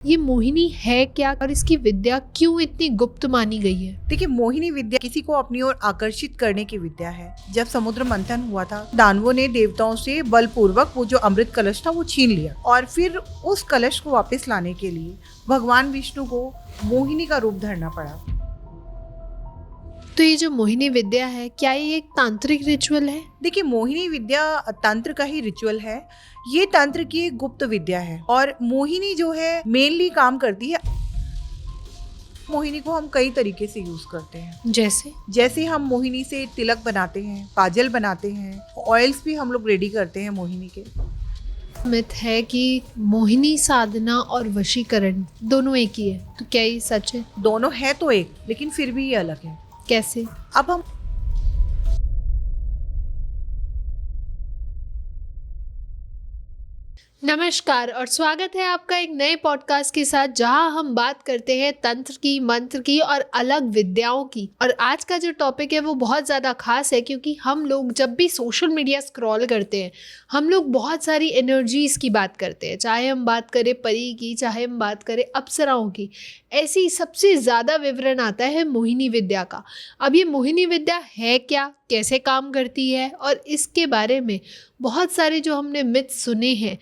ये मोहिनी है क्या और इसकी विद्या क्यों इतनी गुप्त मानी गई है? देखिए, मोहिनी विद्या किसी को अपनी ओर आकर्षित करने की विद्या है। जब समुद्र मंथन हुआ था, दानवों ने देवताओं से बलपूर्वक वो जो अमृत कलश था वो छीन लिया और फिर उस कलश को वापस लाने के लिए भगवान विष्णु को मोहिनी का रूप धरना पड़ा। तो ये जो मोहिनी विद्या है, क्या ये एक तांत्रिक रिचुअल है? देखिए, मोहिनी विद्या तंत्र का ही रिचुअल है। ये तंत्र की एक गुप्त विद्या है और मोहिनी जो है मेनली काम करती है। मोहिनी को हम कई तरीके से यूज करते हैं। जैसे हम मोहिनी से तिलक बनाते हैं, काजल बनाते हैं, ऑयल्स भी हम लोग रेडी करते हैं मोहिनी के। मिथ है कि मोहिनी साधना और वशीकरण दोनों एक ही है, तो क्या ये सच है? दोनों है तो एक, लेकिन फिर भी ये अलग है। कैसे? अब हम नमस्कार और स्वागत है आपका एक नए पॉडकास्ट के साथ, जहां हम बात करते हैं तंत्र की, मंत्र की और अलग विद्याओं की। और आज का जो टॉपिक है वो बहुत ज़्यादा खास है, क्योंकि हम लोग जब भी सोशल मीडिया स्क्रॉल करते हैं, हम लोग बहुत सारी एनर्जीज़ की बात करते हैं। चाहे हम बात करें परी की, चाहे हम बात करें अप्सराओं की, ऐसी सबसे ज़्यादा विवरण आता है मोहिनी विद्या का। अब ये मोहिनी विद्या है क्या, कैसे काम करती है, और इसके बारे में बहुत सारे जो हमने मिथ सुने हैं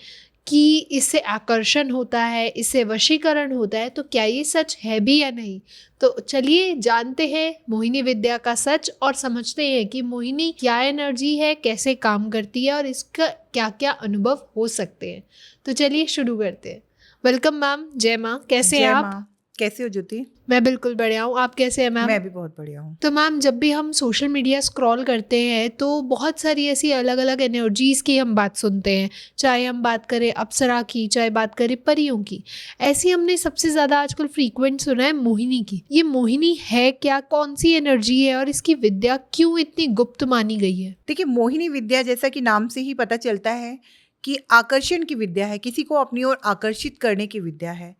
कि इससे आकर्षण होता है, इससे वशीकरण होता है, तो क्या ये सच है भी या नहीं? तो चलिए जानते हैं मोहिनी विद्या का सच और समझते हैं कि मोहिनी क्या एनर्जी है, कैसे काम करती है और इसका क्या क्या अनुभव हो सकते हैं। तो चलिए शुरू करते हैं। Welcome ma'am. जय माँ। कैसे हैं आप? कैसे हो ज्योति? मैं बिल्कुल बढ़िया हूँ। आप कैसे हैं मैम? मैं भी बहुत बढ़िया हूँ। तो मैम, जब भी हम सोशल मीडिया स्क्रॉल करते हैं तो बहुत सारी ऐसी अलग अलग एनर्जीज़ की हम बात सुनते हैं। चाहे हम बात करें अप्सरा की, चाहे बात करें परियों की। ऐसी हमने सबसे ज़्यादा आजकल फ्रीक्वेंट सुना है मोहिनी की। ये मोहिनी है क्या, कौन सी एनर्जी है और इसकी विद्या क्यों इतनी गुप्त मानी गई है? देखिए, मोहिनी विद्या जैसा कि नाम से ही पता चलता है कि आकर्षण की विद्या है, किसी को अपनी ओर आकर्षित करने की विद्या है।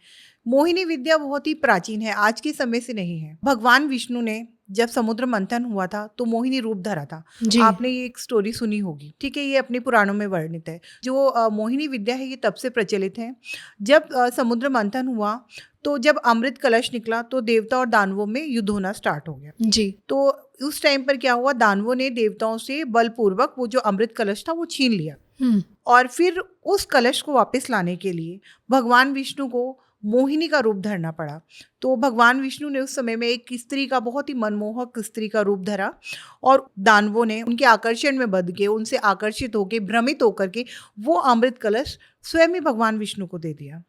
मोहिनी विद्या बहुत ही प्राचीन है, आज के समय से नहीं है। भगवान विष्णु ने जब समुद्र मंथन हुआ था तो मोहिनी रूप धरा था। आपने ये एक स्टोरी सुनी होगी, ठीक है? ये अपने पुराणों में वर्णित है। जो मोहिनी विद्या है ये तब से प्रचलित है जब समुद्र मंथन हुआ, तो जब अमृत कलश निकला तो देवता और दानवों में युद्ध होना स्टार्ट हो गया जी। तो उस टाइम पर क्या हुआ, दानवों ने देवताओं से बलपूर्वक वो जो अमृत कलश था वो छीन लिया और फिर उस कलश को वापस लाने के लिए भगवान विष्णु को मोहिनी का रूप धरना पड़ा। तो भगवान विष्णु ने उस समय में एक स्त्री का, बहुत ही मनमोहक स्त्री का रूप धरा और दानवों ने उनके आकर्षण में बंध के, उनसे आकर्षित होकर, भ्रमित होकर के वो अमृत कलश स्वयं ही भगवान विष्णु को दे दिया।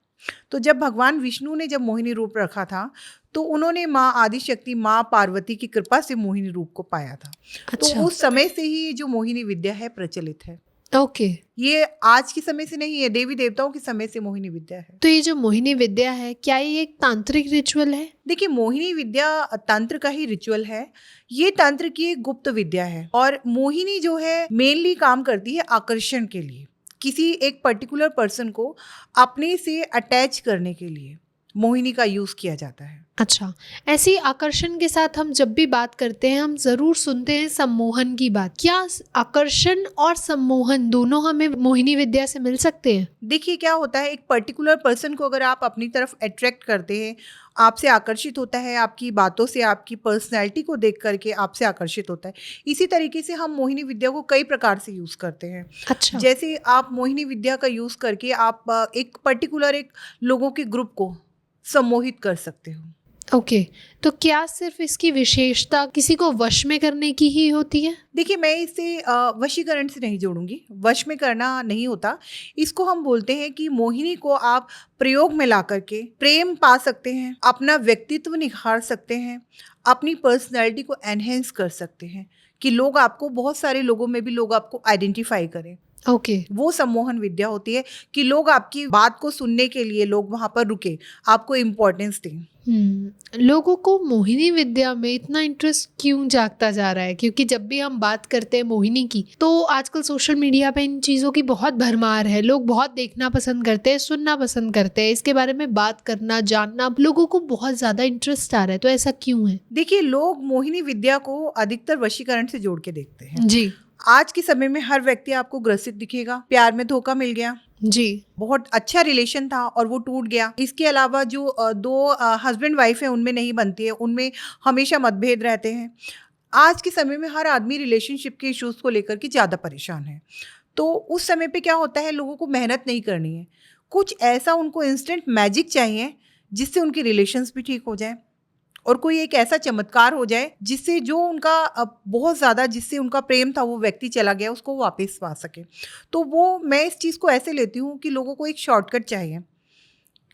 तो जब भगवान विष्णु ने जब मोहिनी रूप रखा था तो उन्होंने माँ आदिशक्ति, माँ पार्वती की कृपा से मोहिनी रूप को पाया था। अच्छा। तो उस समय से ही जो मोहिनी विद्या है प्रचलित है। ओके। ये आज के समय से नहीं है, देवी देवताओं के समय से मोहिनी विद्या है। तो ये जो मोहिनी विद्या है, क्या ये एक तांत्रिक रिचुअल है? देखिए, मोहिनी विद्या तंत्र का ही रिचुअल है। ये तंत्र की एक गुप्त विद्या है और मोहिनी जो है मेनली काम करती है आकर्षण के लिए, किसी एक पर्टिकुलर पर्सन को अपने से अटैच करने के लिए मोहिनी का यूज किया जाता है। अच्छा, ऐसी आकर्षण के साथ हम जब भी बात करते हैं, हम जरूर सुनते हैं सम्मोहन की बात। क्या आकर्षण और सम्मोहन दोनों हमें मोहिनी विद्या से मिल सकते हैं? देखिए, क्या होता है, एक पर्टिकुलर पर्सन को अगर आप अपनी तरफ अट्रैक्ट करते हैं, आपसे आकर्षित होता है, आपकी बातों से, आपकी पर्सनैलिटी को देख करके आपसे आकर्षित होता है। इसी तरीके से हम मोहिनी विद्या को कई प्रकार से यूज़ करते हैं। अच्छा। जैसे आप मोहिनी विद्या का यूज़ करके आप एक पर्टिकुलर एक लोगों के ग्रुप को सम्मोहित कर सकते हो। ओके। तो क्या सिर्फ इसकी विशेषता किसी को वश में करने की ही होती है? देखिए, मैं इसे वशीकरण से नहीं जोड़ूंगी, वश में करना नहीं होता। इसको हम बोलते हैं कि मोहिनी को आप प्रयोग में ला करके प्रेम पा सकते हैं, अपना व्यक्तित्व निखार सकते हैं, अपनी पर्सनैलिटी को एनहेंस कर सकते हैं कि लोग आपको, बहुत सारे लोगों में भी लोग आपको आइडेंटिफाई करें। ओके। वो सम्मोहन विद्या होती है कि लोग आपकी बात को सुनने के लिए, लोग वहां पर रुके, आपको इम्पोर्टेंस दें। लोगों को मोहिनी विद्या में इतना इंटरेस्ट क्यों जागता जा रहा है? क्योंकि जब भी हम बात करते हैं मोहिनी की, तो आजकल सोशल मीडिया पे इन चीज़ों की बहुत भरमार है। लोग बहुत देखना पसंद करते हैं, सुनना पसंद करते हैं, इसके बारे में बात करना, जानना, लोगों को बहुत ज़्यादा इंटरेस्ट आ रहा है। तो ऐसा क्यों है? देखिए, लोग मोहिनी विद्या को अधिकतर वशीकरण से जोड़ के देखते हैं। जी। आज के समय में हर व्यक्ति आपको ग्रसित दिखेगा, प्यार में धोखा मिल गया जी। बहुत अच्छा रिलेशन था और वो टूट गया। इसके अलावा जो दो हस्बैंड वाइफ है उनमें नहीं बनती है, उनमें हमेशा मतभेद रहते हैं। आज के समय में हर आदमी रिलेशनशिप के इश्यूज को लेकर के ज़्यादा परेशान है। तो उस समय पे क्या होता है, लोगों को मेहनत नहीं करनी है, कुछ ऐसा उनको इंस्टेंट मैजिक चाहिए जिससे उनके रिलेशंस भी ठीक हो जाए और कोई एक ऐसा चमत्कार हो जाए जिससे जो उनका बहुत ज़्यादा जिससे उनका प्रेम था वो व्यक्ति चला गया उसको वापस पा सके। तो वो मैं इस चीज़ को ऐसे लेती हूँ कि लोगों को एक शॉर्टकट चाहिए,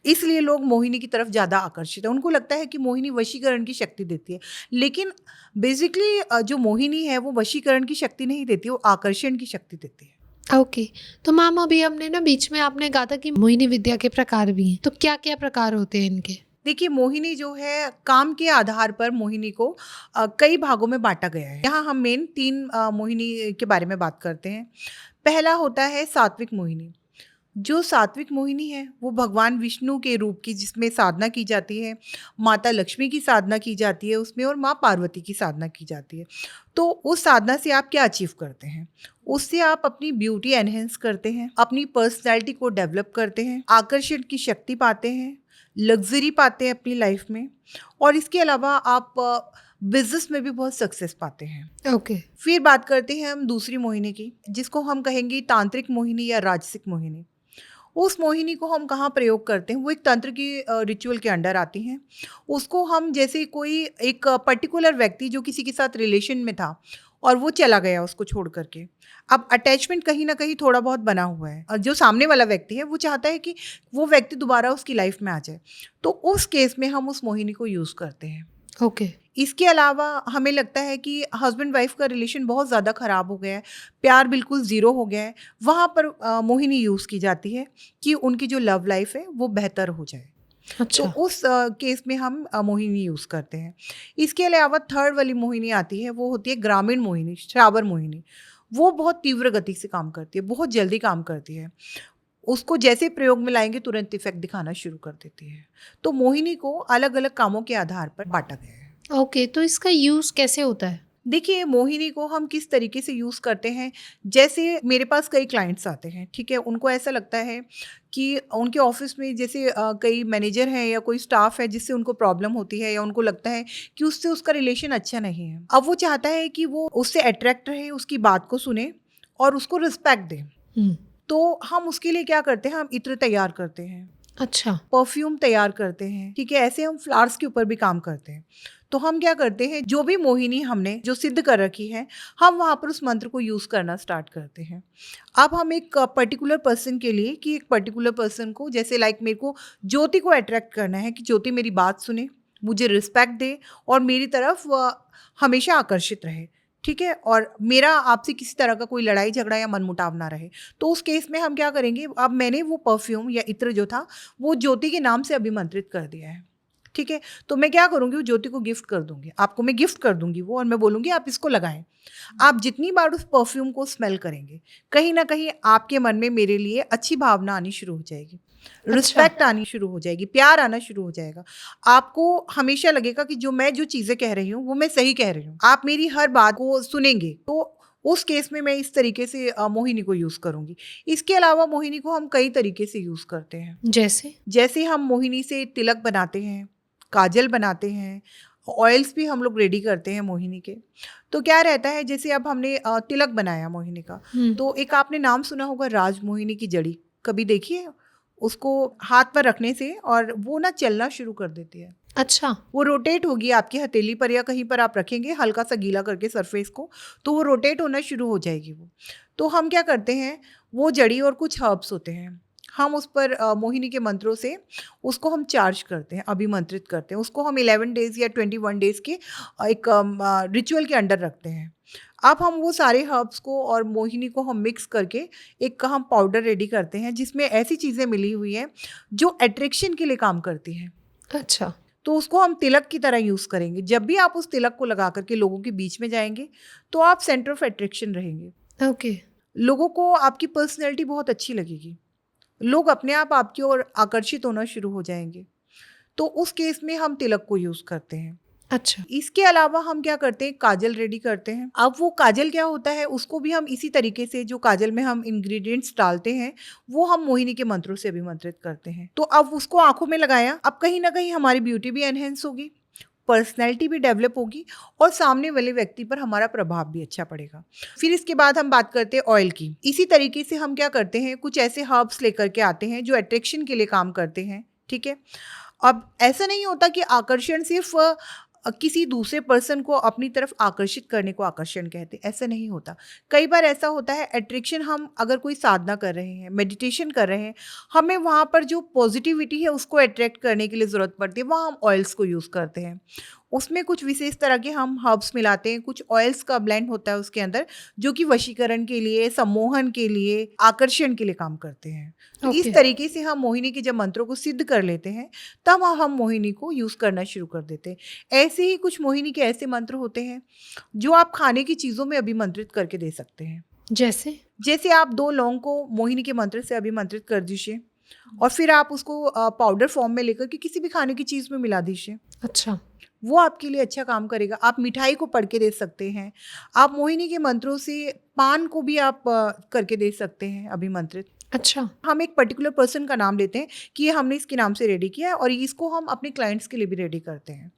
इसलिए लोग मोहिनी की तरफ ज़्यादा आकर्षित है। उनको लगता है कि मोहिनी वशीकरण की शक्ति देती है, लेकिन बेसिकली जो मोहिनी है वो वशीकरण की शक्ति नहीं देती, वो आकर्षण की शक्ति देती है। ओके। तो मैम अभी हमने ना बीच में आपने कहा था कि मोहिनी विद्या के प्रकार भी हैं, तो क्या क्या प्रकार होते हैं इनके? देखिए, मोहिनी जो है काम के आधार पर मोहिनी को कई भागों में बांटा गया है। यहाँ हम मेन 3 मोहिनी के बारे में बात करते हैं। पहला होता है सात्विक मोहिनी। जो सात्विक मोहिनी है वो भगवान विष्णु के रूप की, जिसमें साधना की जाती है, माता लक्ष्मी की साधना की जाती है उसमें, और माँ पार्वती की साधना की जाती है। तो उस साधना से आप क्या अचीव करते हैं? उससे आप अपनी ब्यूटी एनहेंस करते हैं, अपनी पर्सनैलिटी को डेवलप करते हैं, आकर्षण की शक्ति पाते हैं, लग्जरी पाते हैं अपनी लाइफ में, और इसके अलावा आप बिजनेस में भी बहुत सक्सेस पाते हैं। ओके। फिर बात करते हैं हम दूसरी मोहिनी की, जिसको हम कहेंगे तांत्रिक मोहिनी या राजसिक मोहिनी। उस मोहिनी को हम कहाँ प्रयोग करते हैं? वो एक तंत्र की रिचुअल के अंडर आती हैं। उसको हम जैसे कोई एक पर्टिकुलर व्यक्ति जो किसी के साथ रिलेशन में था और वो चला गया उसको छोड़ करके, अब अटैचमेंट कहीं ना कहीं थोड़ा बहुत बना हुआ है और जो सामने वाला व्यक्ति है वो चाहता है कि वो व्यक्ति दोबारा उसकी लाइफ में आ जाए, तो उस केस में हम उस मोहिनी को यूज़ करते हैं। ओके। इसके अलावा हमें लगता है कि हस्बैंड वाइफ का रिलेशन बहुत ज़्यादा ख़राब हो गया है, प्यार बिल्कुल ज़ीरो हो गया है, वहाँ पर मोहिनी यूज़ की जाती है कि उनकी जो लव लाइफ है वो बेहतर हो जाए। तो अच्छा। उस केस में हम मोहिनी यूज़ करते हैं। इसके अलावा थर्ड वाली मोहिनी आती है, वो होती है ग्रामीण मोहिनी, श्रावर मोहिनी। वो बहुत तीव्र गति से काम करती है, बहुत जल्दी काम करती है। उसको जैसे प्रयोग में लाएंगे तुरंत इफेक्ट दिखाना शुरू कर देती है। तो मोहिनी को अलग अलग कामों के आधार पर बांटा गया है। ओके, तो इसका यूज़ कैसे होता है? देखिए, मोहिनी को हम किस तरीके से यूज़ करते हैं, जैसे मेरे पास कई क्लाइंट्स आते हैं, ठीक है, उनको ऐसा लगता है कि उनके ऑफिस में जैसे कई मैनेजर हैं या कोई स्टाफ है जिससे उनको प्रॉब्लम होती है या उनको लगता है कि उससे उसका रिलेशन अच्छा नहीं है। अब वो चाहता है कि वो उससे अट्रैक्ट रहे, उसकी बात को सुने और उसको रिस्पेक्ट दे। तो हम उसके लिए क्या करते हैं, हम इत्र तैयार करते हैं, अच्छा। परफ्यूम तैयार करते हैं, ठीक है, ऐसे हम फ्लावर्स के ऊपर भी काम करते हैं। तो हम क्या करते हैं, जो भी मोहिनी हमने जो सिद्ध कर रखी है, हम वहाँ पर उस मंत्र को यूज़ करना स्टार्ट करते हैं। अब हम एक पर्टिकुलर पर्सन के लिए, कि एक पर्टिकुलर पर्सन को, जैसे लाइक मेरे को ज्योति को अट्रैक्ट करना है कि ज्योति मेरी बात सुने, मुझे रिस्पेक्ट दे और मेरी तरफ हमेशा आकर्षित रहे, ठीक है, और मेरा आपसे किसी तरह का कोई लड़ाई झगड़ा या मनमुटाव ना रहे। तो उस केस में हम क्या करेंगे, अब मैंने वो परफ्यूम या इत्र जो था वो ज्योति के नाम से अभिमंत्रित कर दिया है, ठीक है, तो मैं क्या करूँगी, वो ज्योति को गिफ्ट कर दूंगी, आपको मैं गिफ्ट कर दूंगी वो, और मैं बोलूँगी आप इसको लगाएं। आप जितनी बार उस परफ्यूम को स्मेल करेंगे, कहीं ना कहीं आपके मन में मेरे लिए अच्छी भावना आनी शुरू हो जाएगी, रिस्पेक्ट आनी शुरू हो जाएगी, प्यार आना शुरू हो जाएगा। आपको हमेशा लगेगा कि जो मैं जो चीज़ें कह रही हूँ वो मैं सही कह रही हूँ, आप मेरी हर बात को सुनेंगे। तो उस केस में मैं इस तरीके से मोहिनी को यूज़ करूँगी। इसके अलावा मोहिनी को हम कई तरीके से यूज़ करते हैं, जैसे हम मोहिनी से तिलक बनाते हैं, काजल बनाते हैं, ऑयल्स भी हम लोग रेडी करते हैं मोहिनी के। तो क्या रहता है, जैसे अब हमने तिलक बनाया मोहिनी का, तो एक आपने नाम सुना होगा राज मोहिनी की जड़ी, कभी देखिए, उसको हाथ पर रखने से और वो ना चलना शुरू कर देती है। अच्छा। वो रोटेट होगी आपकी हथेली पर या कहीं पर आप रखेंगे हल्का सा गीला करके सरफेस को, तो वो रोटेट होना शुरू हो जाएगी वो। तो हम क्या करते हैं, वो जड़ी और कुछ हर्ब्स होते हैं, हम उस पर मोहिनी के मंत्रों से उसको हम चार्ज करते हैं, अभिमंत्रित करते हैं, उसको हम 11 डेज़ या 21 डेज़ के एक रिचुअल के अंडर रखते हैं। अब हम वो सारे हर्ब्स को और मोहिनी को हम मिक्स करके एक का हम पाउडर रेडी करते हैं, जिसमें ऐसी चीज़ें मिली हुई हैं जो अट्रैक्शन के लिए काम करती हैं। अच्छा। तो उसको हम तिलक की तरह यूज़ करेंगे। जब भी आप उस तिलक को लगा करके लोगों के बीच में जाएंगे तो आप सेंटर ऑफ अट्रैक्शन रहेंगे। ओके। लोगों को आपकी पर्सनैलिटी बहुत अच्छी लगेगी, लोग अपने आप आपकी ओर आकर्षित होना शुरू हो जाएंगे। तो उस केस में हम तिलक को यूज़ करते हैं। अच्छा। इसके अलावा हम क्या करते हैं, काजल रेडी करते हैं। अब वो काजल क्या होता है, उसको भी हम इसी तरीके से, जो काजल में हम इंग्रेडिएंट्स डालते हैं वो हम मोहिनी के मंत्रों से अभिमंत्रित करते हैं। तो अब उसको आंखों में लगाया, अब कहीं ना कहीं हमारी ब्यूटी भी एनहेंस होगी, पर्सनैलिटी भी डेवलप होगी और सामने वाले व्यक्ति पर हमारा प्रभाव भी अच्छा पड़ेगा। फिर इसके बाद हम बात करते हैं ऑयल की। इसी तरीके से हम क्या करते हैं, कुछ ऐसे हर्ब्स लेकर के आते हैं जो अट्रैक्शन के लिए काम करते हैं, ठीक है। अब ऐसा नहीं होता कि आकर्षण सिर्फ किसी दूसरे पर्सन को अपनी तरफ आकर्षित करने को आकर्षण कहते हैं, ऐसा नहीं होता। कई बार ऐसा होता है, अट्रैक्शन हम अगर कोई साधना कर रहे हैं, मेडिटेशन कर रहे हैं, हमें वहाँ पर जो पॉजिटिविटी है उसको अट्रैक्ट करने के लिए ज़रूरत पड़ती है, वहाँ हम ऑयल्स को यूज़ करते हैं। उसमें कुछ विशेष तरह के हम हर्ब्स मिलाते हैं, कुछ ऑयल्स का ब्लेंड होता है उसके अंदर, जो कि वशीकरण के लिए, सम्मोहन के लिए, आकर्षण के लिए काम करते हैं। तो इस ओके। तरीके से हम मोहिनी के जब मंत्रों को सिद्ध कर लेते हैं तब हम मोहिनी को यूज़ करना शुरू कर देते हैं। ऐसे ही कुछ मोहिनी के ऐसे मंत्र होते हैं जो आप खाने की चीज़ों में अभिमंत्रित करके दे सकते हैं। जैसे आप 2 लौंग को मोहिनी के मंत्र से अभिमंत्रित कर दीजिए और फिर आप उसको पाउडर फॉर्म में लेकर के किसी भी खाने की चीज़ में मिला दीजिए। अच्छा। वो आपके लिए अच्छा काम करेगा। आप मिठाई को पढ़ के दे सकते हैं। आप मोहिनी के मंत्रों से पान को भी आप करके दे सकते हैं अभिमंत्रित। अच्छा। हम एक पर्टिकुलर पर्सन का नाम लेते हैं कि ये हमने इसके नाम से रेडी किया है और इसको हम अपने क्लाइंट्स के लिए भी रेडी करते हैं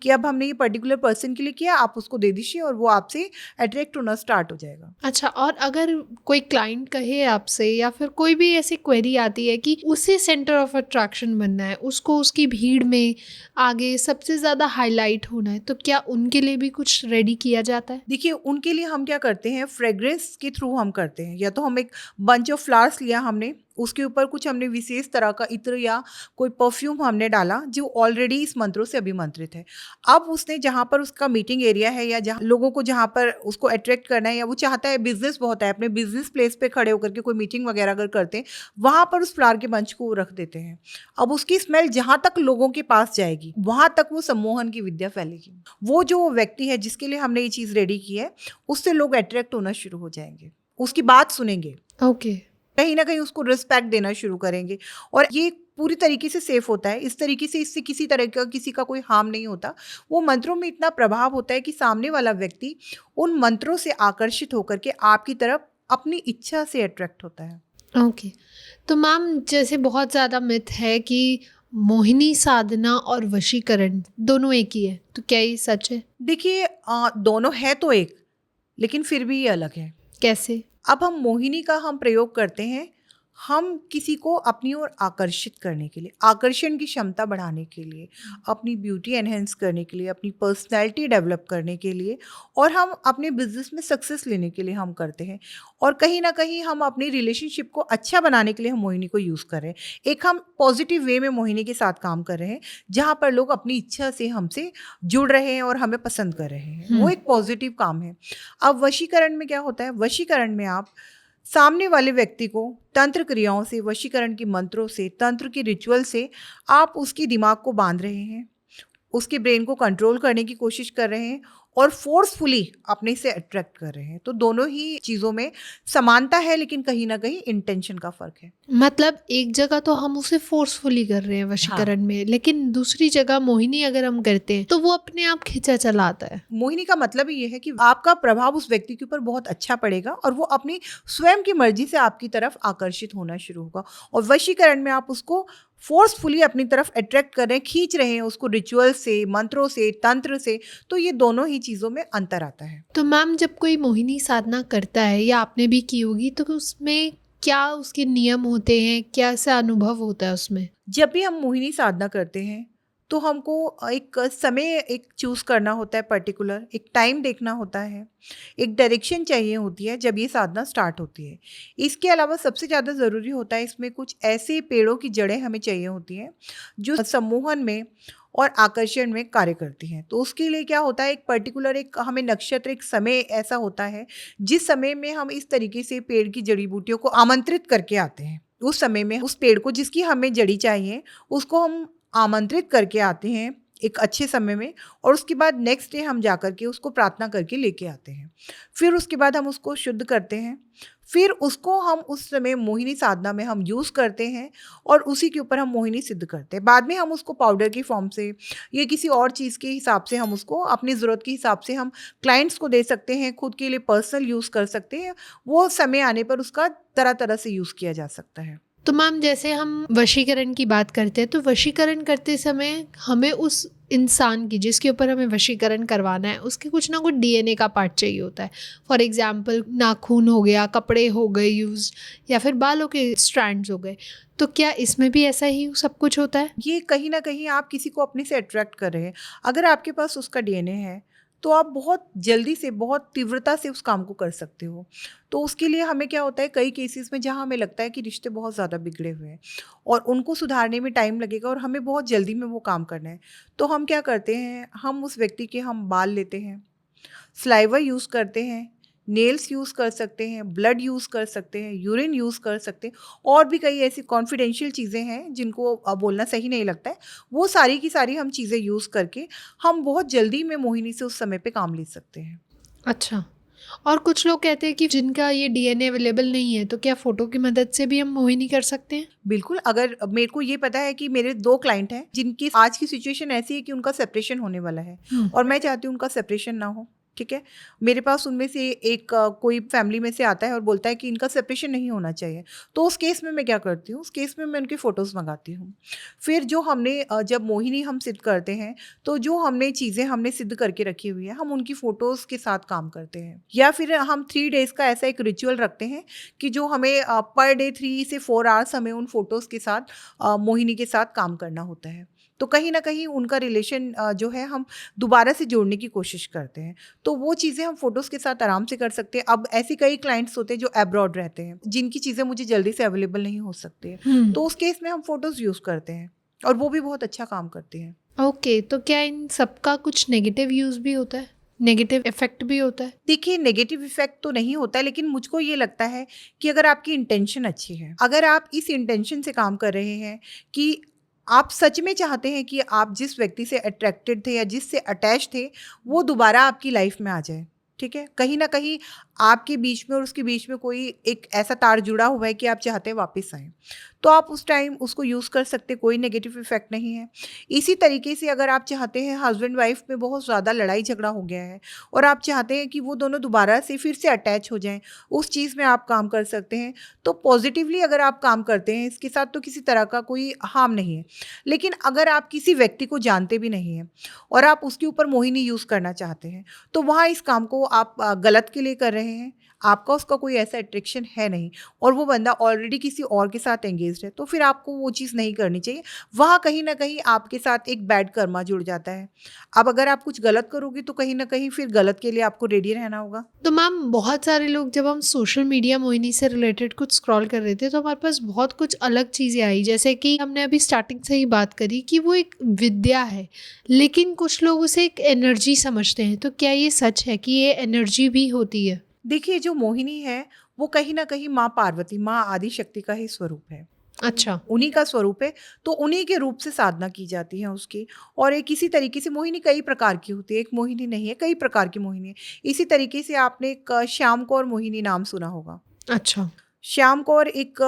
कि अब हमने ये पर्टिकुलर पर्सन के लिए किया, आप उसको दे दीजिए और वो आपसे अट्रैक्ट होना स्टार्ट हो जाएगा। अच्छा, और अगर कोई क्लाइंट कहे आपसे या फिर कोई भी ऐसी क्वेरी आती है कि उसे सेंटर ऑफ अट्रैक्शन बनना है, उसको उसकी भीड़ में आगे सबसे ज़्यादा हाईलाइट होना है, तो क्या उनके लिए भी कुछ रेडी किया जाता है? देखिए, उनके लिए हम क्या करते हैं, फ्रेग्रेंस के थ्रू हम करते हैं। या तो हम एक बंच ऑफ फ्लावर्स लिया हमने, उसके ऊपर कुछ हमने विशेष तरह का इत्र या कोई परफ्यूम हमने डाला जो ऑलरेडी इस मंत्रों से अभिमंत्रित है। अब उसने जहाँ पर उसका मीटिंग एरिया है या जहाँ लोगों को, जहाँ पर उसको अट्रैक्ट करना है, या वो चाहता है, बिजनेस बहुत है, अपने बिजनेस प्लेस पे खड़े होकर के कोई मीटिंग वगैरह अगर करते हैं, वहाँ पर उस फ्लावर के बंच को रख देते हैं। अब उसकी स्मेल जहाँ तक लोगों के पास जाएगी वहाँ तक वो सम्मोहन की विद्या फैलेगी। वो जो व्यक्ति है जिसके लिए हमने ये चीज़ रेडी की है, उससे लोग अट्रैक्ट होना शुरू हो जाएंगे, उसकी बात सुनेंगे, ओके। कहीं ना कहीं उसको रिस्पेक्ट देना शुरू करेंगे। और ये पूरी तरीके से सेफ होता है। इस तरीके से इससे किसी तरह का, किसी का कोई हार्म नहीं होता। वो मंत्रों में इतना प्रभाव होता है कि सामने वाला व्यक्ति उन मंत्रों से आकर्षित होकर के आपकी तरफ अपनी इच्छा से अट्रैक्ट होता है। ओके। तो मैम, जैसे बहुत ज़्यादा मिथ है कि मोहिनी साधना और वशीकरण दोनों एक ही है, तो क्या ये सच है? देखिए, दोनों है तो एक, लेकिन फिर भी ये अलग है। कैसे? अब हम मोहिनी का हम प्रयोग करते हैं, हम किसी को अपनी ओर आकर्षित करने के लिए, आकर्षण की क्षमता बढ़ाने के लिए, अपनी ब्यूटी एनहेंस करने के लिए, अपनी पर्सनैलिटी डेवलप करने के लिए, और हम अपने बिजनेस में सक्सेस लेने के लिए हम करते हैं। और कहीं ना कहीं हम अपनी रिलेशनशिप को अच्छा बनाने के लिए हम मोहिनी को यूज़ कर रहे हैं। एक हम पॉजिटिव वे में मोहिनी के साथ काम कर रहे हैं, जहाँ पर लोग अपनी इच्छा से हमसे जुड़ रहे हैं और हमें पसंद कर रहे हैं। वो एक पॉजिटिव काम है। अब वशीकरण में क्या होता है, वशीकरण में आप सामने वाले व्यक्ति को तंत्र क्रियाओं से, वशीकरण के मंत्रों से, तंत्र के रिचुअल से आप उसके दिमाग को बांध रहे हैं, उसके ब्रेन को कंट्रोल करने की कोशिश कर रहे हैं और फोर्सफुली अपने से अट्रैक्ट कर रहे हैं। तो दोनों ही चीज़ों में समानता है, लेकिन कहीं ना कहीं इंटेंशन का फर्क है। मतलब एक जगह तो हम उसे फोर्सफुली कर रहे हैं वशीकरण में, लेकिन दूसरी जगह मोहिनी अगर हम करते हैं तो वो अपने आप खिंचा चला आता है। मोहिनी का मतलब ही ये है कि आपका प्रभाव उस व्यक्ति के ऊपर बहुत अच्छा पड़ेगा और वो अपनी स्वयं की मर्जी से आपकी तरफ आकर्षित होना शुरू होगा। और वशीकरण में आप उसको फोर्सफुली अपनी तरफ अट्रैक्ट कर रहे हैं, खींच रहे हैं उसको रिचुअल से, मंत्रों से, तंत्र से। तो ये दोनों ही चीज़ों में अंतर आता है। तो मैम, जब कोई मोहिनी साधना करता है, या आपने भी की होगी, तो उसमें क्या उसके नियम होते हैं, कैसा अनुभव होता है उसमें? जब भी हम मोहिनी साधना करते हैं तो हमको एक समय एक चूज़ करना होता है, पर्टिकुलर एक टाइम देखना होता है, एक डायरेक्शन चाहिए होती है जब ये साधना स्टार्ट होती है। इसके अलावा सबसे ज़्यादा ज़रूरी होता है इसमें कुछ ऐसे पेड़ों की जड़ें हमें चाहिए होती हैं जो सम्मोहन में और आकर्षण में कार्य करती हैं। तो उसके लिए क्या होता है, एक पर्टिकुलर एक हमें नक्षत्र, एक समय ऐसा होता है जिस समय में हम इस तरीके से पेड़ की जड़ी बूटियों को आमंत्रित करके आते हैं। उस समय में उस पेड़ को, जिसकी हमें जड़ी चाहिए, उसको हम आमंत्रित करके आते हैं एक अच्छे समय में, और उसके बाद नेक्स्ट डे हम जा कर के उसको प्रार्थना करके लेके आते हैं। फिर उसके बाद हम उसको शुद्ध करते हैं, फिर उसको हम उस समय मोहिनी साधना में हम यूज़ करते हैं और उसी के ऊपर हम मोहिनी सिद्ध करते हैं। बाद में हम उसको पाउडर की फॉर्म से या किसी और चीज़ के हिसाब से हम उसको अपनी ज़रूरत के हिसाब से हम क्लाइंट्स को दे सकते हैं, खुद के लिए पर्सनल यूज़ कर सकते हैं। वो समय आने पर उसका तरह तरह से यूज़ किया जा सकता है। तो मैम जैसे हम वशीकरण की बात करते हैं तो वशीकरण करते समय हमें उस इंसान की जिसके ऊपर हमें वशीकरण करवाना है उसके कुछ ना कुछ डीएनए का पार्ट चाहिए होता है। फॉर एग्जांपल नाखून हो गया, कपड़े हो गए यूज, या फिर बालों के स्ट्रैंड्स हो गए। तो क्या इसमें भी ऐसा ही सब कुछ होता है? ये कहीं ना कहीं आप किसी को अपने से अट्रैक्ट कर रहे हैं। अगर आपके पास उसका डीएनए है तो आप बहुत जल्दी से, बहुत तीव्रता से उस काम को कर सकते हो। तो उसके लिए हमें क्या होता है, कई केसेस में जहाँ हमें लगता है कि रिश्ते बहुत ज़्यादा बिगड़े हुए हैं और उनको सुधारने में टाइम लगेगा और हमें बहुत जल्दी में वो काम करना है, तो हम क्या करते हैं, हम उस व्यक्ति के हम बाल लेते हैं, सलाइवा यूज़ करते हैं, नेल्स यूज़ कर सकते हैं, ब्लड यूज़ कर सकते हैं, यूरिन यूज़ कर सकते हैं, और भी कई ऐसी कॉन्फिडेंशियल चीज़ें हैं जिनको बोलना सही नहीं लगता है। वो सारी की सारी हम चीज़ें यूज़ करके हम बहुत जल्दी में मोहिनी से उस समय पे काम ले सकते हैं। अच्छा। और कुछ लोग कहते हैं कि जिनका ये डीएनए अवेलेबल नहीं है तो क्या फोटो की मदद से भी हम मोहिनी कर सकते हैं? बिल्कुल, अगर मेरे को ये पता है कि मेरे 2 क्लाइंट हैं जिनकी आज की सिचुएशन ऐसी है कि उनका सेपरेशन होने वाला है और मैं चाहती हूँ उनका सेपरेशन ना हो, ठीक है? मेरे पास उनमें से एक कोई फैमिली में से आता है और बोलता है कि इनका सेपरेशन नहीं होना चाहिए। तो उस केस में मैं क्या करती हूँ, उस केस में मैं उनकी फ़ोटोज़ मँगाती हूँ। फिर जो हमने जब मोहिनी हम सिद्ध करते हैं, तो जो हमने चीज़ें हमने सिद्ध करके रखी हुई है, हम उनकी फ़ोटोज़ के साथ काम करते हैं। या फिर हम 3 डेज़ का ऐसा एक रिचुअल रखते हैं कि जो हमें पर डे 3 से 4 आवर्स हमें उन फ़ोटोज़ के साथ मोहिनी के साथ काम करना होता है। तो कहीं न कहीं उनका रिलेशन जो है हम दोबारा से जोड़ने की कोशिश करते हैं। तो वो चीज़ें हम फ़ोटोज़ के साथ आराम से कर सकते हैं। अब ऐसे कई क्लाइंट्स होते हैं जो अब्रॉड रहते हैं, जिनकी चीज़ें मुझे जल्दी से अवेलेबल नहीं हो सकती हैं। तो उस केस में हम फ़ोटोज़ यूज़ करते हैं और वो भी बहुत अच्छा काम करती हैं। ओके, तो क्या इन सबका कुछ नेगेटिव यूज़ भी होता है? नेगेटिव इफ़ेक्ट भी होता है? देखिए, नेगेटिव इफ़ेक्ट तो नहीं होता है, लेकिन मुझको ये लगता है कि अगर आपकी इंटेंशन अच्छी है, अगर आप इस इंटेंशन से काम कर रहे हैं कि आप सच में चाहते हैं कि आप जिस व्यक्ति से अट्रैक्टेड थे या जिससे अटैच थे, वो दोबारा आपकी लाइफ में आ जाए, ठीक है? कहीं न कहीं आपके बीच में और उसके बीच में कोई एक ऐसा तार जुड़ा हुआ है कि आप चाहते हैं वापस आएँ। तो आप उस टाइम उसको यूज़ कर सकते, कोई नेगेटिव इफ़ेक्ट नहीं है। इसी तरीके से अगर आप चाहते हैं, हस्बैंड वाइफ में बहुत ज़्यादा लड़ाई झगड़ा हो गया है और आप चाहते हैं कि वो दोनों दोबारा से फिर से अटैच हो जाएँ, उस चीज़ में आप काम कर सकते हैं। तो पॉज़िटिवली अगर आप काम करते हैं, इसके साथ तो किसी तरह का कोई हार्म नहीं है। लेकिन अगर आप किसी व्यक्ति को जानते भी नहीं हैं और आप उसके ऊपर मोहिनी यूज़ करना चाहते हैं, तो वहाँ इस काम को आप गलत के लिए कर रहे हैं। आपका उसका कोई ऐसा अट्रैक्शन है नहीं और वो बंदा ऑलरेडी किसी और के साथ एंगेज्ड है, तो फिर आपको वो चीज़ नहीं करनी चाहिए। वहाँ कहीं न कहीं आपके साथ एक बैड कर्मा जुड़ जाता है। अब अगर आप कुछ गलत करोगे तो कहीं न कहीं फिर गलत के लिए आपको रेडी रहना होगा। तो मैम बहुत सारे लोग, जब हम सोशल मीडिया मोहिनी से रिलेटेड कुछ स्क्रॉल कर रहे थे तो हमारे पास बहुत कुछ अलग चीज़ें आई, जैसे कि हमने अभी स्टार्टिंग से ही बात करी कि वो एक विद्या है, लेकिन कुछ लोग उसे एक एनर्जी समझते हैं। तो क्या ये सच है कि ये एनर्जी भी होती है? देखिए, जो मोहिनी है वो कहीं न कहीं माँ पार्वती, माँ आदिशक्ति का ही स्वरूप है। अच्छा। उन्हीं का स्वरूप है, तो उन्हीं के रूप से साधना की जाती है उसकी। और एक इसी तरीके से मोहिनी कई प्रकार की होती है, एक मोहिनी नहीं है, कई प्रकार की मोहिनी है। इसी तरीके से आपने एक श्याम कौर मोहिनी नाम सुना होगा। अच्छा। श्याम कौर एक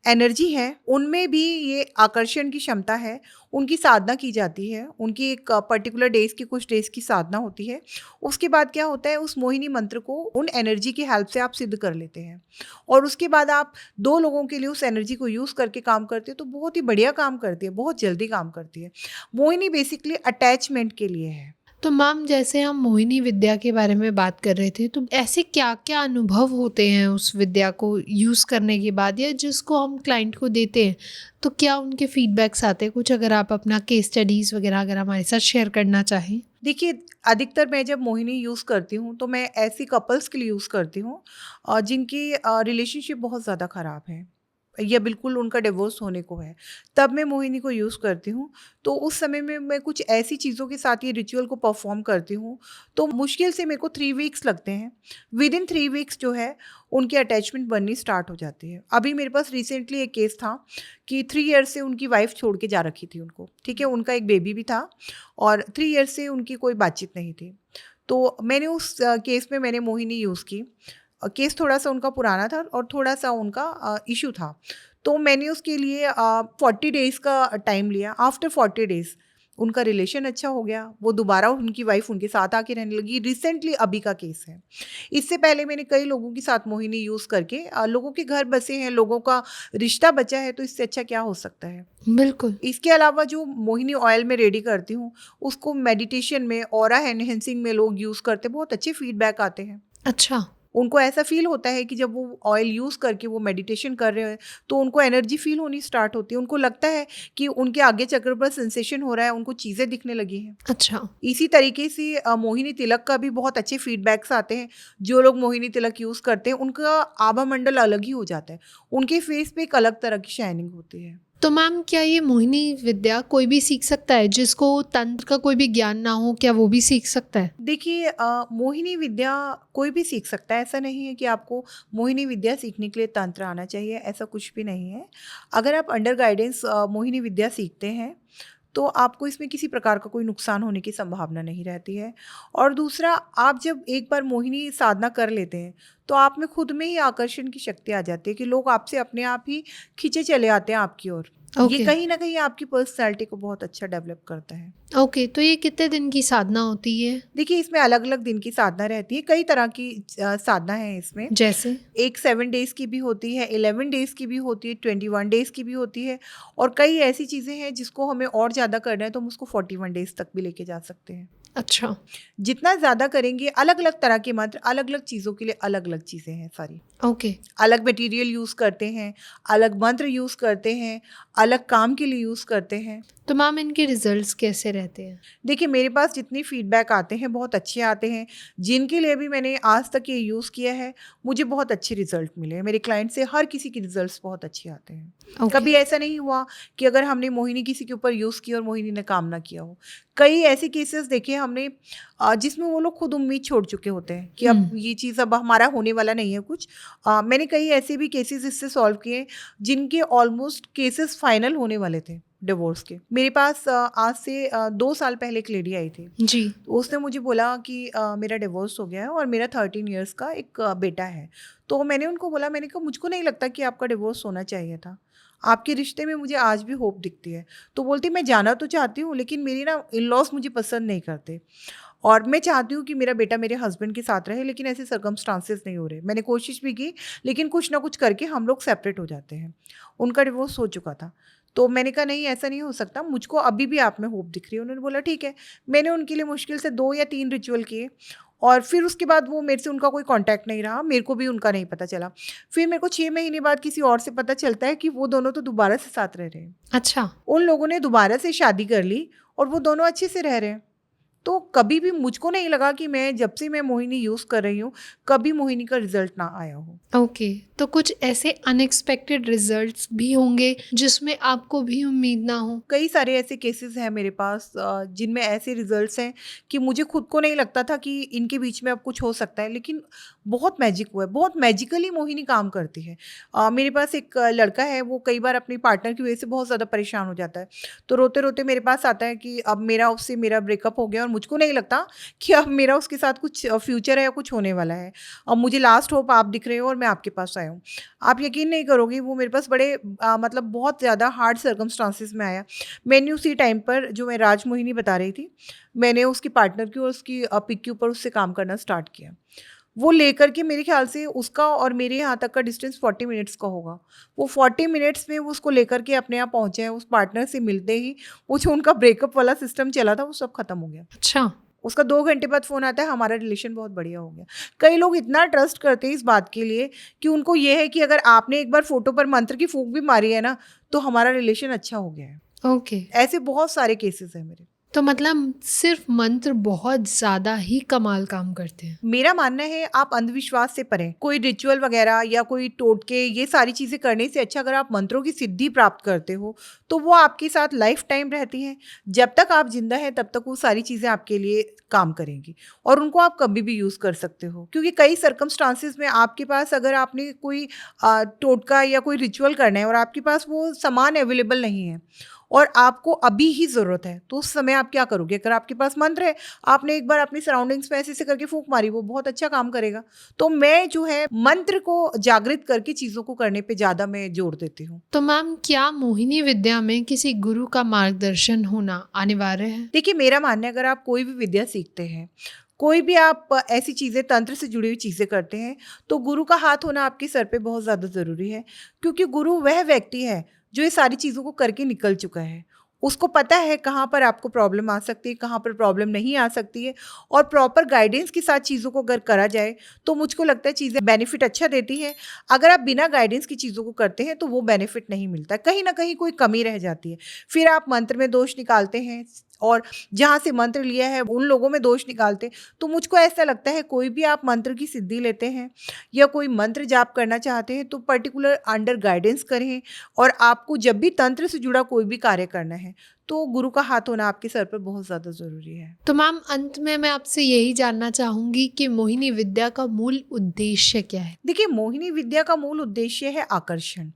एनर्जी है, उनमें भी ये आकर्षण की क्षमता है, उनकी साधना की जाती है, उनकी एक पर्टिकुलर डेज़ की, कुछ डेज़ की साधना होती है। उसके बाद क्या होता है, उस मोहिनी मंत्र को उन एनर्जी की हेल्प से आप सिद्ध कर लेते हैं और उसके बाद आप 2 लोगों के लिए उस एनर्जी को यूज़ करके काम करते हो, तो बहुत ही बढ़िया काम करती है, बहुत जल्दी काम करती है। मोहिनी बेसिकली अटैचमेंट के लिए है। तो मैम जैसे हम मोहिनी विद्या के बारे में बात कर रहे थे, तो ऐसे क्या क्या अनुभव होते हैं उस विद्या को यूज़ करने के बाद, या जिसको हम क्लाइंट को देते हैं तो क्या उनके फीडबैक्स आते हैं? कुछ अगर आप अपना केस स्टडीज़ वगैरह अगर हमारे साथ शेयर करना चाहें। देखिए, अधिकतर मैं जब मोहिनी यूज़ करती हूँ तो मैं ऐसी कपल्स के लिए यूज़ करती हूँ जिनकी रिलेशनशिप बहुत ज़्यादा ख़राब है। या बिल्कुल उनका डिवोर्स होने को है, तब मैं मोहिनी को यूज़ करती हूँ। तो उस समय में मैं कुछ ऐसी चीज़ों के साथ ये रिचुअल को परफॉर्म करती हूँ, तो मुश्किल से मेरे को 3 वीक्स लगते हैं। विद इन 3 वीक्स जो है उनकी अटैचमेंट बननी स्टार्ट हो जाती है। अभी मेरे पास रिसेंटली एक केस था कि 3 ईयर्स से उनकी वाइफ छोड़ के जा रखी थी उनको, ठीक है? उनका एक बेबी भी था और 3 ईयर्स से उनकी कोई बातचीत नहीं थी। तो मैंने उस केस में मैंने मोहिनी यूज़ की। केस थोड़ा-सा उनका पुराना था और थोड़ा-सा उनका इश्यू था। तो मैंने उसके लिए 40 डेज़ का टाइम लिया। आफ्टर 40 डेज़ उनका रिलेशन अच्छा हो गया। वो दोबारा उनकी वाइफ़ उनके साथ आके रहने लगी। रिसेंटली अभी का केस है। इससे पहले मैंने कई लोगों के साथ मोहिनी यूज़ करके लोगों के घर बसे हैं, लोगों का रिश्ता बचा है, तो इससे अच्छा क्या हो सकता है? बिल्कुल। इसके अलावा जो मोहिनी ऑयल मैं रेडी करती हूँ, उसको मेडिटेशन में, ऑरा एनहांसिंग में लोग यूज़ करते हैं, बहुत अच्छे फीडबैक आते हैं। अच्छा। उनको ऐसा फ़ील होता है कि जब वो ऑयल यूज़ करके वो मेडिटेशन कर रहे हैं, तो उनको एनर्जी फ़ील होनी स्टार्ट होती है। उनको लगता है कि उनके आगे चक्र पर सेंसेशन हो रहा है, उनको चीज़ें दिखने लगी हैं। अच्छा। इसी तरीके से मोहिनी तिलक का भी बहुत अच्छे फीडबैक्स आते हैं। जो लोग मोहिनी तिलक यूज़ करते हैं, उनका आभा मंडल अलग ही हो जाता है। उनके फेस पे एक अलग तरह की शाइनिंग होती है। तो मैम, क्या ये मोहिनी विद्या कोई भी सीख सकता है? जिसको तंत्र का कोई भी ज्ञान ना हो, क्या वो भी सीख सकता है? देखिए, मोहिनी विद्या कोई भी सीख सकता है। ऐसा नहीं है कि आपको मोहिनी विद्या सीखने के लिए तंत्र आना चाहिए, ऐसा कुछ भी नहीं है। अगर आप अंडर गाइडेंस मोहिनी विद्या सीखते हैं, तो आपको इसमें किसी प्रकार का कोई नुकसान होने की संभावना नहीं रहती है। और दूसरा, आप जब एक बार मोहिनी साधना कर लेते हैं, तो आप में खुद में ही आकर्षण की शक्ति आ जाती है कि लोग आपसे अपने आप ही खींचे चले आते हैं आपकी ओर। ये ओके। कहीं ना कहीं आपकी पर्सनैलिटी को बहुत अच्छा डेवलप करता है। ओके, तो ये कितने दिन की साधना होती है? देखिए, इसमें अलग अलग दिन की साधना रहती है। कई तरह की साधना है इसमें। जैसे? एक 7 डेज़ की भी होती है, 11 डेज़ की भी होती है, 21 डेज़ की भी होती है, और कई ऐसी चीज़ें हैं जिसको हमें और ज़्यादा करना है तो हम उसको 41 डेज़ तक भी लेके जा सकते हैं। अच्छा। जितना ज़्यादा करेंगे, अलग अलग तरह के मंत्र, अलग अलग चीज़ों के लिए अलग अलग चीज़ें हैं सारी। ओके। अलग मटेरियल यूज़ करते हैं, अलग मंत्र यूज़ करते हैं, अलग काम के लिए यूज़ करते हैं। तो मैम, इनके रिजल्ट्स कैसे रहते हैं? देखिए, मेरे पास जितनी फीडबैक आते हैं बहुत अच्छे आते हैं। जिनके लिए भी मैंने आज तक ये यूज़ किया है, मुझे बहुत अच्छे रिज़ल्ट मिले हैं। मेरे क्लाइंट से हर किसी के रिज़ल्ट्स बहुत अच्छे आते हैं। ओके। कभी ऐसा नहीं हुआ कि अगर हमने मोहिनी किसी के ऊपर यूज़ की और मोहिनी ने काम ना किया हो। कई ऐसे केसेस देखे हमने जिसमें वो लोग खुद उम्मीद छोड़ चुके होते हैं कि अब ये चीज़ अब हमारा होने वाला नहीं है कुछ। मैंने कई ऐसे भी केसेस इससे सॉल्व किए जिनके ऑलमोस्ट केसेस फाइनल होने वाले थे डिवोर्स के। मेरे पास आज से 2 साल पहले एक लेडी आई थी। जी। उसने मुझे बोला कि मेरा डिवोर्स हो गया है और मेरा 13 इयर्स का एक बेटा है। तो मैंने उनको बोला, मैंने कहा मुझको नहीं लगता कि आपका डिवोर्स होना चाहिए था। आपके रिश्ते में मुझे आज भी होप दिखती है। तो बोलती, मैं जाना तो चाहती हूँ लेकिन मेरी ना इन-लॉज़ मुझे पसंद नहीं करते और मैं चाहती हूँ कि मेरा बेटा मेरे हस्बैंड के साथ रहे, लेकिन ऐसे सर्कमस्टांसेस नहीं हो रहे। मैंने कोशिश भी की लेकिन कुछ ना कुछ करके हम लोग सेपरेट हो जाते हैं। उनका डिवोर्स हो चुका था। तो मैंने कहा नहीं, ऐसा नहीं हो सकता, मुझको अभी भी आप में होप दिख रही है। उन्होंने बोला ठीक है। मैंने उनके लिए मुश्किल से 2 या 3 रिचुअल किए और फिर उसके बाद वो मेरे से, उनका कोई कॉन्टैक्ट नहीं रहा, मेरे को भी उनका नहीं पता चला। फिर मेरे को 6 महीने बाद किसी और से पता चलता है कि वो दोनों तो दोबारा से साथ रह रहे हैं। अच्छा। उन लोगों ने दोबारा से शादी कर ली और वो दोनों अच्छे से रह रहे हैं। तो कभी भी मुझको नहीं लगा कि जब से मैं मोहिनी यूज़ कर रही हूँ, कभी मोहिनी का रिजल्ट ना आया हो। ओके, तो कुछ ऐसे अनएक्सपेक्टेड रिजल्ट्स भी होंगे जिसमें आपको भी उम्मीद ना हो? कई सारे ऐसे केसेस हैं मेरे पास जिनमें ऐसे रिजल्ट्स हैं कि मुझे खुद को नहीं लगता था कि इनके बीच में अब कुछ हो सकता है, लेकिन बहुत मैजिक हुआ है, बहुत मैजिकली मोहिनी काम करती है। मेरे पास एक लड़का है, वो कई बार अपनी पार्टनर की वजह से बहुत ज़्यादा परेशान हो जाता है। तो रोते रोते मेरे पास आता है कि अब मेरा ब्रेकअप हो गया और मुझको नहीं लगता कि अब मेरा उसके साथ कुछ फ्यूचर है या कुछ होने वाला है। अब मुझे लास्ट होप आप दिख रहे हो और मैं आपके पास आया हूँ। आप यकीन नहीं करोगी, वो मेरे पास बड़े मतलब बहुत ज़्यादा हार्ड सर्कमस्टांसेस में आया। मैंने उसी टाइम पर, जो मैं राज मोहिनी बता रही थी, मैंने उसकी पार्टनर की और उसकी पिक के ऊपर उससे काम करना स्टार्ट किया। वो लेकर के, मेरे ख्याल से उसका और मेरे यहाँ तक का डिस्टेंस 40 मिनट्स का होगा। वो 40 मिनट्स में वो उसको लेकर के अपने यहाँ पहुँचे हैं। उस पार्टनर से मिलते ही वो जो उनका ब्रेकअप वाला सिस्टम चला था वो सब खत्म हो गया। अच्छा। उसका 2 घंटे बाद फ़ोन आता है, हमारा रिलेशन बहुत बढ़िया हो गया। कई लोग इतना ट्रस्ट करते हैं इस बात के लिए कि उनको ये है कि अगर आपने एक बार फ़ोटो पर मंत्र की फूँक भी मारी है ना, तो हमारा रिलेशन अच्छा हो गया है। ओके। ऐसे बहुत सारे केसेस हैं मेरे। तो मतलब सिर्फ मंत्र बहुत ज्यादा ही कमाल काम करते हैं। मेरा मानना है आप अंधविश्वास से परे कोई रिचुअल वगैरह या कोई टोटके ये सारी चीजें करने से अच्छा अगर आप मंत्रों की सिद्धि प्राप्त करते हो तो वो आपके साथ लाइफ टाइम रहती हैं। जब तक आप जिंदा हैं तब तक वो सारी चीजें आपके लिए काम करेंगी और उनको आप कभी भी यूज कर सकते हो, क्योंकि कई सर्कमस्टांसिस में आपके पास अगर आपने कोई टोटका या कोई रिचुअल करना है और आपके पास वो सामान अवेलेबल नहीं है और आपको अभी ही ज़रूरत है, तो उस समय आप क्या करोगे? अगर आपके पास मंत्र है, आपने एक बार अपनी सराउंडिंग्स में ऐसे करके फूंक मारी, वो बहुत अच्छा काम करेगा। तो मैं जो है मंत्र को जागृत करके चीज़ों को करने पे ज़्यादा मैं जोर देती हूँ। तो मैम क्या मोहिनी विद्या में किसी गुरु का मार्गदर्शन होना अनिवार्य है? देखिए, मेरा मानना है अगर आप कोई भी विद्या सीखते हैं, कोई भी आप ऐसी चीज़ें तंत्र से जुड़ी हुई चीज़ें करते हैं, तो गुरु का हाथ होना आपके सर पे बहुत ज़्यादा ज़रूरी है, क्योंकि गुरु वह व्यक्ति है जो ये सारी चीज़ों को करके निकल चुका है। उसको पता है कहाँ पर आपको प्रॉब्लम आ सकती है, कहाँ पर प्रॉब्लम नहीं आ सकती है, और प्रॉपर गाइडेंस के साथ चीज़ों को अगर करा जाए तो मुझको लगता है चीज़ें बेनिफिट अच्छा देती हैं। अगर आप बिना गाइडेंस की चीज़ों को करते हैं तो वो बेनिफिट नहीं मिलता, कहीं ना कहीं कोई कमी रह जाती है। फिर आप मंत्र में दोष निकालते हैं और जहाँ से मंत्र लिया है उन लोगों में दोष निकालते। तो मुझको ऐसा लगता है कोई भी आप मंत्र की सिद्धि लेते हैं या कोई मंत्र जाप करना चाहते हैं तो पर्टिकुलर अंडर गाइडेंस करें, और आपको जब भी तंत्र से जुड़ा कोई भी कार्य करना है तो गुरु का हाथ होना आपके सर पर बहुत ज़्यादा ज़रूरी है। तो मैम अंत में मैं आपसे यही जानना चाहूंगी कि मोहिनी विद्या का मूल उद्देश्य क्या है? देखिए, मोहिनी विद्या का मूल उद्देश्य है आकर्षण,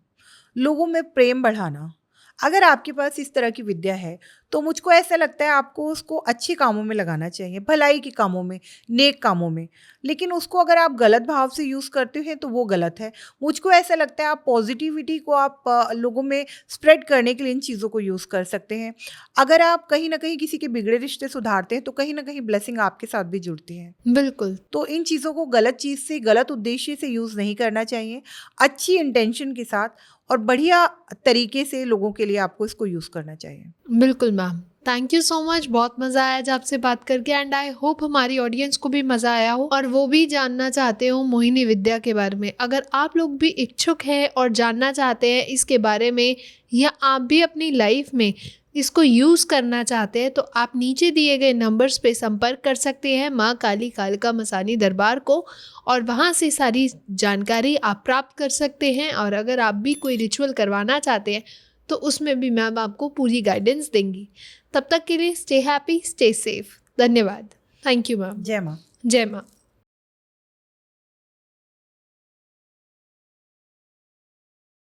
लोगों में प्रेम बढ़ाना। अगर आपके पास इस तरह की विद्या है तो मुझको ऐसा लगता है आपको उसको अच्छे कामों में लगाना चाहिए, भलाई के कामों में, नेक कामों में। लेकिन उसको अगर आप गलत भाव से यूज़ करते हैं तो वो गलत है। मुझको ऐसा लगता है आप पॉजिटिविटी को आप लोगों में स्प्रेड करने के लिए इन चीज़ों को यूज़ कर सकते हैं। अगर आप कहीं ना कहीं किसी के बिगड़े रिश्ते सुधारते हैं तो कहीं ना कहीं ब्लेसिंग आपके साथ भी जुड़ती है। बिल्कुल। तो इन चीज़ों को गलत चीज़ से, गलत उद्देश्य से यूज़ नहीं करना चाहिए। अच्छी इंटेंशन के साथ और बढ़िया तरीके से लोगों के लिए आपको इसको यूज़ करना चाहिए। बिल्कुल ma'am, thank you so much. बहुत मज़ा आया आज आपसे बात करके एंड आई होप हमारी ऑडियंस को भी मज़ा आया हो और वो भी जानना चाहते हो मोहिनी विद्या के बारे में। अगर आप लोग भी इच्छुक हैं और जानना चाहते हैं इसके बारे में या आप भी अपनी लाइफ में इसको यूज़ करना चाहते हैं तो आप नीचे दिए गए नंबर्स पे संपर्क कर सकते हैं माँ काली कालका मसानी दरबार को, और वहाँ से सारी जानकारी आप प्राप्त कर सकते हैं। और अगर आप भी कोई रिचुअल करवाना चाहते हैं तो उसमें भी मैम आपको पूरी गाइडेंस देंगी। तब तक के लिए स्टे हैप्पी, स्टे सेफ। धन्यवाद। Thank you ma'am. जय माँ। जय माँ।